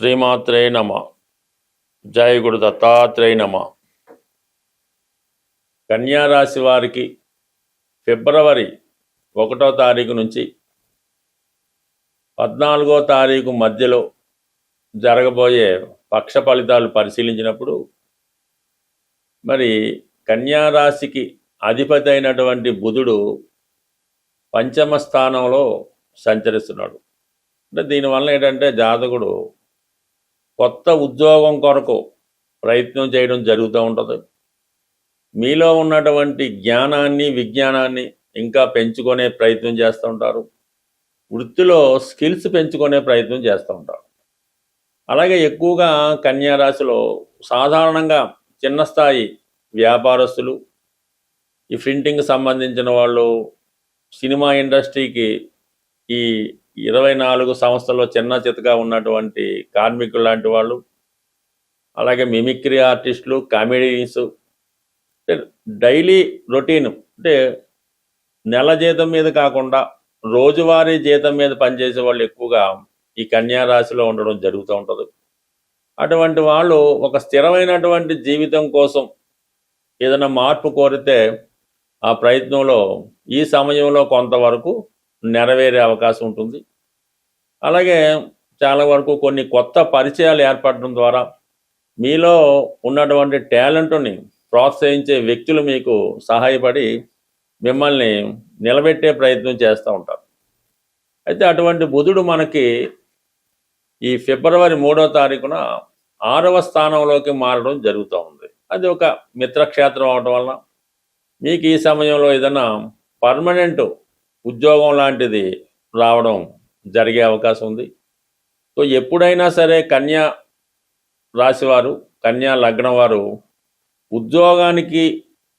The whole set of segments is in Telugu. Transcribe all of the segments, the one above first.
శ్రీమాత్రే నమ. జయ గురు దత్తాత్రేయ నమ. కన్యారాశి వారికి ఫిబ్రవరి 1వ తారీఖు నుంచి 14వ తారీఖు మధ్యలో జరగబోయే పక్ష ఫలితాలు పరిశీలించినప్పుడు మరి కన్యారాశికి అధిపతి అయినటువంటి బుధుడు పంచమ స్థానంలో సంచరిస్తున్నాడు. అంటే దీనివల్ల ఏంటంటే జాతకుడు కొత్త ఉద్యోగం కొరకు ప్రయత్నం చేయడం జరుగుతూ ఉంటుంది. మీలో ఉన్నటువంటి జ్ఞానాన్ని విజ్ఞానాన్ని ఇంకా పెంచుకునే ప్రయత్నం చేస్తూ ఉంటారు. వృత్తిలో స్కిల్స్ పెంచుకునే ప్రయత్నం చేస్తూ ఉంటారు. అలాగే ఎక్కువగా కన్యారాశిలో సాధారణంగా చిన్న స్థాయి వ్యాపారస్తులు, ఈ ప్రింటింగ్ సంబంధించిన వాళ్ళు, సినిమా ఇండస్ట్రీకి ఈ 24 సంవత్సరాల్లో చిన్న చితగా ఉన్నటువంటి కార్మికులు లాంటి వాళ్ళు, అలాగే మిమిక్రీ ఆర్టిస్టులు, కామెడీస్, డైలీ రొటీన్ అంటే నెల జీతం మీద కాకుండా రోజువారీ జీతం మీద పనిచేసే వాళ్ళు ఎక్కువగా ఈ కన్యా రాశిలో ఉండడం జరుగుతూ ఉంటుంది. అటువంటి వాళ్ళు ఒక స్థిరమైనటువంటి జీవితం కోసం ఏదైనా మార్పు కోరితే ఆ ప్రయత్నంలో ఈ సమయంలో కొంతవరకు నెరవేరే అవకాశం ఉంటుంది. అలాగే చాలా వరకు కొన్ని కొత్త పరిచయాలు ఏర్పడడం ద్వారా మీలో ఉన్నటువంటి టాలెంట్ని ప్రోత్సహించే వ్యక్తులు మీకు సహాయపడి మిమ్మల్ని నిలబెట్టే ప్రయత్నం చేస్తూ ఉంటారు. అయితే అటువంటి బుధుడు మనకి ఈ ఫిబ్రవరి 3వ తారీఖున 6వ స్థానంలోకి మారడం జరుగుతూ ఉంది. అది ఒక మిత్రక్షేత్రం అవడం వల్ల మీకు ఈ సమయంలో ఏదైనా పర్మనెంట్ ఉద్యోగం లాంటిది రావడం జరిగే అవకాశం ఉంది. సో ఎప్పుడైనా సరే కన్యా రాశివారు, కన్యా లగ్నం వారు ఉద్యోగానికి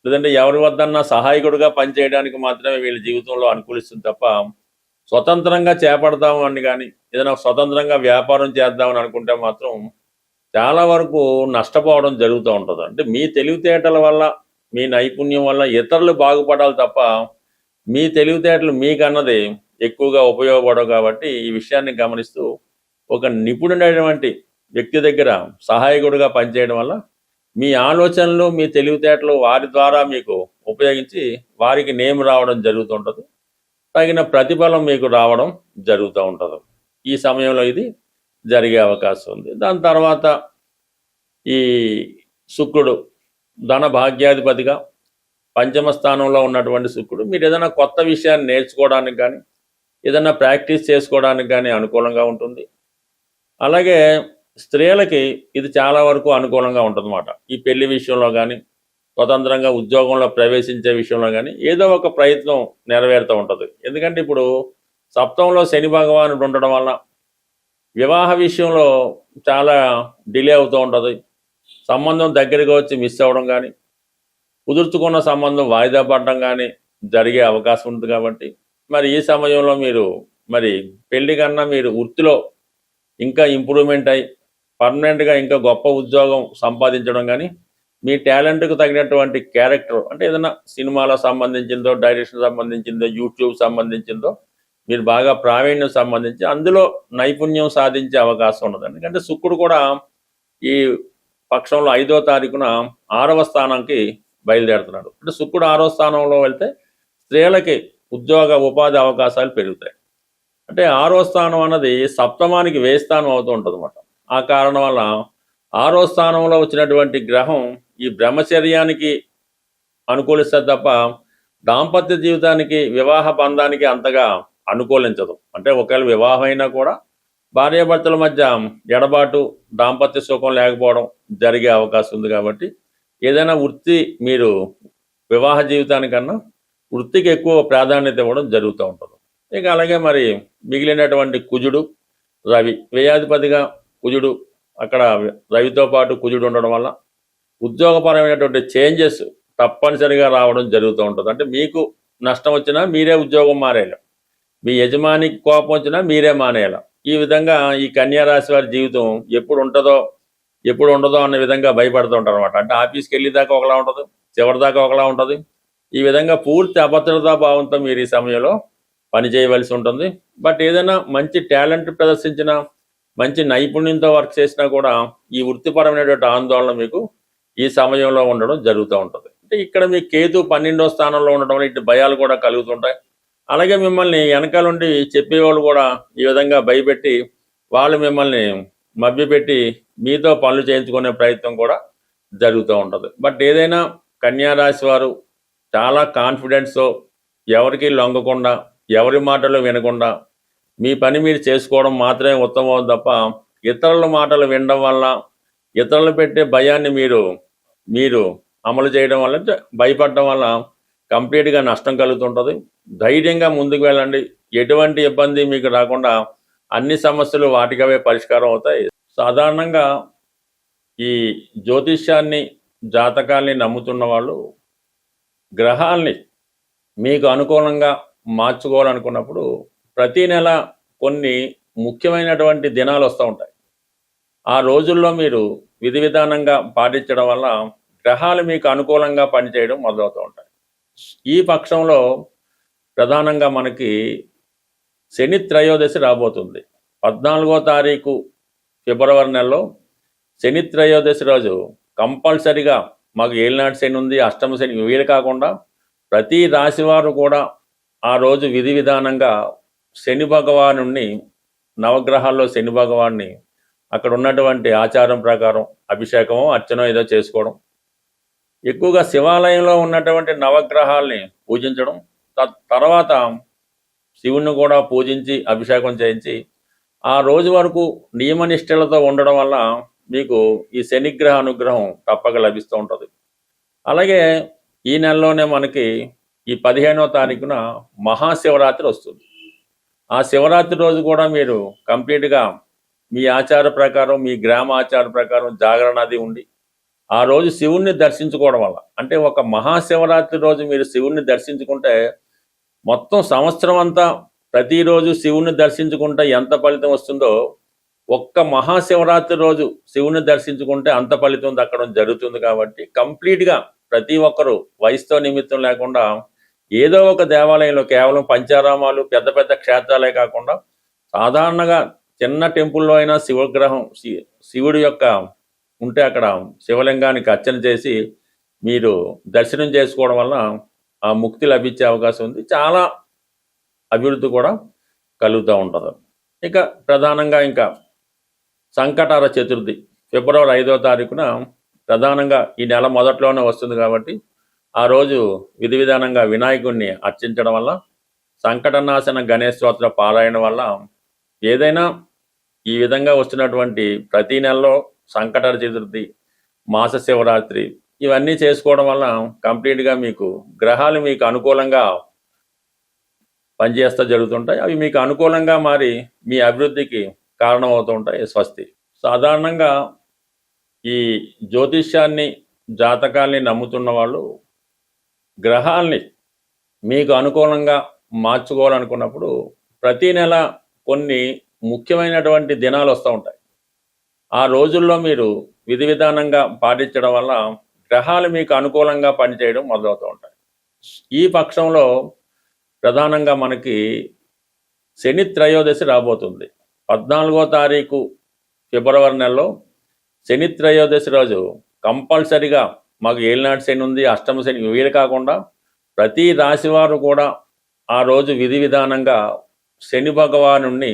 లేదంటే ఎవరి వద్దన్నా సహాయకుడిగా పనిచేయడానికి మాత్రమే వీళ్ళ జీవితంలో అనుకూలిస్తుంది తప్ప స్వతంత్రంగా చేపడతాము అని కానీ ఏదైనా స్వతంత్రంగా వ్యాపారం చేద్దామని అనుకుంటే మాత్రం చాలా వరకు నష్టపోవడం జరుగుతూ ఉంటుంది. అంటే మీ తెలివితేటల వల్ల, మీ నైపుణ్యం వల్ల ఇతరులు బాగుపడాలి తప్ప మీ తెలివితేటలు మీకన్నది ఎక్కువగా ఉపయోగపడవు. కాబట్టి ఈ విషయాన్ని గమనిస్తూ ఒక నిపుణుడైనటువంటి వ్యక్తి దగ్గర సహాయకుడిగా పనిచేయడం వల్ల మీ ఆలోచనలు, మీ తెలివితేటలు వారి ద్వారా మీకు ఉపయోగించి వారికి నేమ్ రావడం జరుగుతుంటుంది. తగిన ప్రతిఫలం మీకు రావడం జరుగుతూ ఉంటుంది. ఈ సమయంలో ఇది జరిగే అవకాశం ఉంది. దాని తర్వాత ఈ శుక్రుడు ధన భాగ్యాధిపతిగా పంచమ స్థానంలో ఉన్నటువంటి శుక్రుడు మీరు ఏదైనా కొత్త విషయాన్ని నేర్చుకోవడానికి కానీ ఏదైనా ప్రాక్టీస్ చేసుకోవడానికి కానీ అనుకూలంగా ఉంటుంది. అలాగే స్త్రీలకి ఇది చాలా వరకు అనుకూలంగా ఉంటుందన్నమాట. ఈ పెళ్లి విషయంలో కానీ స్వతంత్రంగా ఉద్యోగంలో ప్రవేశించే విషయంలో కానీ ఏదో ఒక ప్రయత్నం నెరవేరుతూ ఉంటుంది. ఎందుకంటే ఇప్పుడు సప్తమంలో శని భగవానుడు ఉండడం వల్ల వివాహ విషయంలో చాలా డిలే అవుతూ ఉంటుంది. సంబంధం దగ్గరికి వచ్చి మిస్ అవ్వడం కానీ కుదుర్చుకున్న సంబంధం వాయిదా పడడం కానీ జరిగే అవకాశం ఉంటుంది. కాబట్టి మరి ఈ సమయంలో మీరు మరి పెళ్లి కన్నా మీరు వృత్తిలో ఇంకా ఇంప్రూవ్మెంట్ అయ్యి పర్మనెంట్గా ఇంకా గొప్ప ఉద్యోగం సంపాదించడం కానీ మీ టాలెంట్కు తగినటువంటి క్యారెక్టర్ అంటే ఏదైనా సినిమాలో సంబంధించిందో, డైరెక్షన్ సంబంధించిందో, యూట్యూబ్ సంబంధించిందో మీరు బాగా ప్రావీణ్యం సంబంధించి అందులో నైపుణ్యం సాధించే అవకాశం ఉన్నది. ఎందుకంటే శుక్రుడు కూడా ఈ పక్షంలో 5వ తారీఖున 6వ స్థానానికి బయలుదేరుతున్నాడు. అంటే శుక్రుడు 6వ స్థానంలో వెళ్తే స్త్రీలకి ఉద్యోగ ఉపాధి అవకాశాలు పెరుగుతాయి. అంటే 6వ స్థానం అన్నది సప్తమానికి వేస్థానం అవుతూ ఉంటుంది అన్నమాట. ఆ కారణం వల్ల 6వ స్థానంలో వచ్చినటువంటి గ్రహం ఈ బ్రహ్మచర్యానికి అనుకూలిస్తుంది తప్ప దాంపత్య జీవితానికి, వివాహ బంధానికి అంతగా అనుకూలించదు. అంటే ఒకవేళ వివాహం అయినా కూడా భార్యాభర్తల మధ్య ఎడబాటు, దాంపత్య సుఖం లేకపోవడం జరిగే అవకాశం ఉంది. కాబట్టి ఏదైనా వృత్తి మీరు వివాహ జీవితానికన్నా వృత్తికి ఎక్కువ ప్రాధాన్యత ఇవ్వడం జరుగుతూ ఉంటుంది. ఇక అలాగే మరి మిగిలినటువంటి కుజుడు, రవి, వ్యయాధిపతిగా కుజుడు అక్కడ రవితో పాటు కుజుడు ఉండడం వల్ల ఉద్యోగపరమైనటువంటి చేంజెస్ తప్పనిసరిగా రావడం జరుగుతూ ఉంటుంది. అంటే మీకు నష్టం వచ్చినా మీరే ఉద్యోగం మారేయాలి, మీ యజమానికి కోపం వచ్చినా మీరే మానేయాలి. ఈ విధంగా ఈ కన్యా రాశి వారి జీవితం ఎప్పుడు ఉంటుందో ఎప్పుడు ఉండదో అనే విధంగా భయపడుతూ ఉంటారు అనమాట. అంటే ఆఫీస్కి వెళ్ళేదాకా ఒకలా ఉంటుంది, చివరిదాకా ఒకలా ఉంటుంది. ఈ విధంగా పూర్తి అభద్రతా భావంతో మీరు ఈ సమయంలో పని చేయవలసి ఉంటుంది. బట్ ఏదైనా మంచి టాలెంట్ ప్రదర్శించిన మంచి నైపుణ్యంతో వర్క్ చేసినా కూడా ఈ వృత్తిపరమైనటువంటి ఆందోళన మీకు ఈ సమయంలో ఉండడం జరుగుతూ ఉంటుంది. అంటే ఇక్కడ మీ కేతు 12వ స్థానంలో ఉండడం వల్ల ఇటు భయాలు కూడా కలుగుతుంటాయి. అలాగే మిమ్మల్ని వెనకాల నుండి చెప్పేవాళ్ళు కూడా ఈ విధంగా భయపెట్టి వాళ్ళు మిమ్మల్ని మభ్యపెట్టి మీతో పనులు చేయించుకునే ప్రయత్నం కూడా జరుగుతూ ఉంటుంది. బట్ ఏదైనా కన్యా రాశి వారు చాలా కాన్ఫిడెన్స్తో ఎవరికి లొంగకుండా ఎవరి మాటలు వినకుండా మీ పని మీరు చేసుకోవడం మాత్రమే ఉత్తమం తప్ప ఇతరుల మాటలు వినడం వల్ల ఇతరులు పెట్టే భయాన్ని మీరు అమలు చేయడం వల్ల భయపడడం వల్ల కంప్లీట్గా నష్టం కలుగుతుంటుంది. ధైర్యంగా ముందుకు వెళ్ళండి. ఎటువంటి ఇబ్బంది మీకు రాకుండా అన్ని సమస్యలు వాటికవే పరిష్కారం అవుతాయి. సాధారణంగా ఈ జ్యోతిష్యాన్ని జాతకాల్ని నమ్ముతున్న వాళ్ళు గ్రహాల్ని మీకు అనుకూలంగా మార్చుకోవాలనుకున్నప్పుడు ప్రతి నెల కొన్ని ముఖ్యమైనటువంటి దినాలు వస్తూ ఉంటాయి. ఆ రోజుల్లో మీరు విధి విధానంగా పాటించడం వల్ల గ్రహాలు మీకు అనుకూలంగా పనిచేయడం మొదలవుతూ ఉంటాయి. ఈ పక్షంలో ప్రధానంగా మనకి శని త్రయోదశి రాబోతుంది. 14వ తారీఖు ఫిబ్రవరి నెలలో శని త్రయోదశి రోజు కంపల్సరిగా మాకు ఏలినాటి శని ఉంది, అష్టమ శని వీలు కాకుండా ప్రతి రాశివారు కూడా ఆ రోజు విధి విధానంగా శని భగవానుని నవగ్రహాల్లో శని భగవాన్ని అక్కడ ఉన్నటువంటి ఆచారం ప్రకారం అభిషేకమో అర్చనో ఏదో చేసుకోవడం, ఎక్కువగా శివాలయంలో ఉన్నటువంటి నవగ్రహాల్ని పూజించడం, తర్వాత శివుణ్ణి కూడా పూజించి అభిషేకం చేయించి ఆ రోజు వరకు నియమనిష్టలతో ఉండడం వల్ల మీకు ఈ శనిగ్రహ అనుగ్రహం తప్పక లభిస్తూ ఉంటుంది. అలాగే ఈ నెలలోనే మనకి ఈ 15వ తారీఖున మహాశివరాత్రి వస్తుంది. ఆ శివరాత్రి రోజు కూడా మీరు కంప్లీట్గా మీ ఆచార ప్రకారం మీ గ్రామ ఆచార ప్రకారం జాగరణ అది ఉండి ఆ రోజు శివుణ్ణి దర్శించుకోవడం వల్ల, అంటే ఒక మహాశివరాత్రి రోజు మీరు శివుణ్ణి దర్శించుకుంటే మొత్తం సంవత్సరం అంతా ప్రతిరోజు శివుణ్ణి దర్శించుకుంటే ఎంత ఫలితం వస్తుందో ఒక్క మహాశివరాత్రి రోజు శివుణ్ణి దర్శించుకుంటే అంత ఫలితం దక్కడం జరుగుతుంది. కాబట్టి కంప్లీట్గా ప్రతి ఒక్కరూ వయసుతో నిమిత్తం లేకుండా ఏదో ఒక దేవాలయంలో కేవలం పంచారామాలు పెద్ద పెద్ద క్షేత్రాలే కాకుండా సాధారణంగా చిన్న టెంపుల్లో అయినా శివగ్రహం శివుడి యొక్క ఉంటే అక్కడ శివలింగానికి అర్చన చేసి మీరు దర్శనం చేసుకోవడం వల్ల ఆ ముక్తి లభించే అవకాశం ఉంది. చాలా అభివృద్ధి కూడా కలుగుతూ ఉంటుంది. ఇక ప్రధానంగా ఇంకా సంకటహర చతుర్థి ఫిబ్రవరి 5వ తారీఖున ప్రధానంగా ఈ నెల మొదట్లోనే వస్తుంది. కాబట్టి ఆ రోజు విధి విధానంగా వినాయకుడిని అర్చించడం వల్ల, సంకటనాశన గణేష్ స్తోత్ర పారాయణ వల్ల ఏదైనా ఈ విధంగా వస్తున్నటువంటి ప్రతి నెలలో సంకటహర చతుర్థి, మాస శివరాత్రి ఇవన్నీ చేసుకోవడం వల్ల కంప్లీట్గా మీకు గ్రహాలు మీకు అనుకూలంగా పనిచేస్తూ జరుగుతుంటాయి. అవి మీకు అనుకూలంగా మారి మీ అభివృద్ధికి కారణమవుతూ ఉంటాయి. స్వస్తి. సాధారణంగా ఈ జ్యోతిష్యాన్ని జాతకాల్ని నమ్ముతున్న వాళ్ళు గ్రహాల్ని మీకు అనుకూలంగా మార్చుకోవాలనుకున్నప్పుడు ప్రతి నెల కొన్ని ముఖ్యమైనటువంటి దినాలు వస్తూ ఉంటాయి. ఆ రోజుల్లో మీరు విధి విధానంగా పాటించడం వల్ల గ్రహాలు మీకు అనుకూలంగా పనిచేయడం మొదలవుతూ ఉంటాయి. ఈ పక్షంలో ప్రధానంగా మనకి శని త్రయోదశి రాబోతుంది. 14వ తారీఖు ఫిబ్రవరి నెలలో శని త్రయోదశి రోజు కంపల్సరిగా మాకు ఏలినాటి శని ఉంది, అష్టమ శని వీలు కాకుండా ప్రతి రాశివారు కూడా ఆ రోజు విధి విధానంగా శని భగవానుని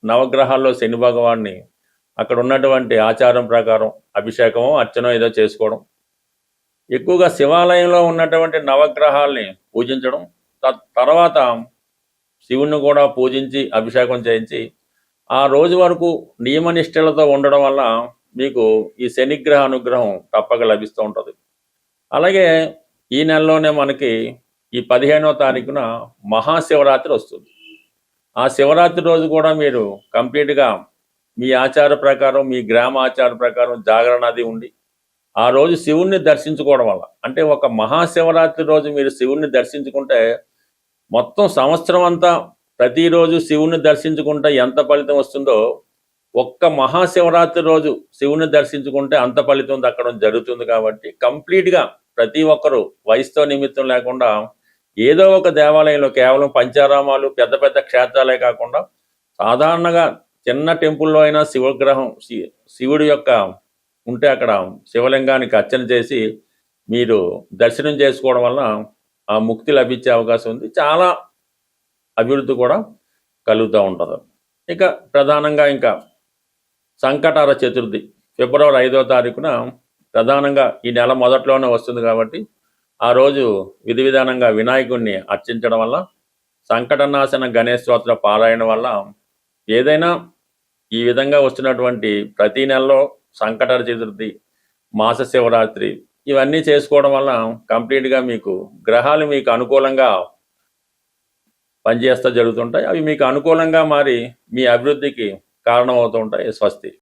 నవగ్రహాల్లో శని భగవాన్ని అక్కడ ఉన్నటువంటి ఆచారం ప్రకారం అభిషేకమో అర్చనో ఏదో చేసుకోవడం, ఎక్కువగా శివాలయంలో ఉన్నటువంటి నవగ్రహాల్ని పూజించడం, తర్వాత శివుణ్ణి కూడా పూజించి అభిషేకం చేయించి ఆ రోజు వరకు నియమనిష్టలతో ఉండడం వల్ల మీకు ఈ శనిగ్రహ అనుగ్రహం తప్పక లభిస్తూ ఉంటుంది. అలాగే ఈ నెలలోనే మనకి ఈ 15వ తారీఖున మహాశివరాత్రి వస్తుంది. ఆ శివరాత్రి రోజు కూడా మీరు కంప్లీట్గా మీ ఆచార ప్రకారం మీ గ్రామ ఆచార ప్రకారం జాగరణ అది ఉండి ఆ రోజు శివుణ్ణి దర్శించుకోవడం వల్ల, అంటే ఒక మహాశివరాత్రి రోజు మీరు శివుణ్ణి దర్శించుకుంటే మొత్తం సంవత్సరం అంతా ప్రతిరోజు శివుణ్ణి దర్శించుకుంటే ఎంత ఫలితం వస్తుందో ఒక్క మహాశివరాత్రి రోజు శివుని దర్శించుకుంటే అంత ఫలితం దక్కడం జరుగుతుంది. కాబట్టి కంప్లీట్గా ప్రతి ఒక్కరూ వయసుతో నిమిత్తం లేకుండా ఏదో ఒక దేవాలయంలో కేవలం పంచారామాలు పెద్ద పెద్ద క్షేత్రాలే కాకుండా సాధారణంగా చిన్న టెంపుల్లో అయినా శివగ్రహం శివుడి యొక్క ఉంటే అక్కడ శివలింగానికి అర్చన చేసి మీరు దర్శనం చేసుకోవడం వల్ల ఆ ముక్తి లభించే అవకాశం ఉంది. చాలా అభివృద్ధి కూడా కలుగుతూ ఉంటుంది. ఇక ప్రధానంగా ఇంకా సంకటార చతుర్థి ఫిబ్రవరి 5వ తారీఖున ప్రధానంగా ఈ నెల మొదట్లోనే వస్తుంది కాబట్టి ఆ రోజు విధి విధానంగా వినాయకుడిని అర్చించడం వల్ల, సంకటనాశన గణేష్ స్తోత్ర పారాయణ వల్ల ఏదైనా ఈ విధంగా వస్తున్నటువంటి ప్రతి నెలలో సంకటార చతుర్థి, మాస శివరాత్రి ఇవన్నీ చేసుకోవడం వల్ల కంప్లీట్గా మీకు గ్రహాలు మీకు అనుకూలంగా పనిచేస్తూ జరుగుతుంటాయి. అవి మీకు అనుకూలంగా మారి మీ అభివృద్ధికి కారణమవుతూ ఉంటాయి. స్వస్తి.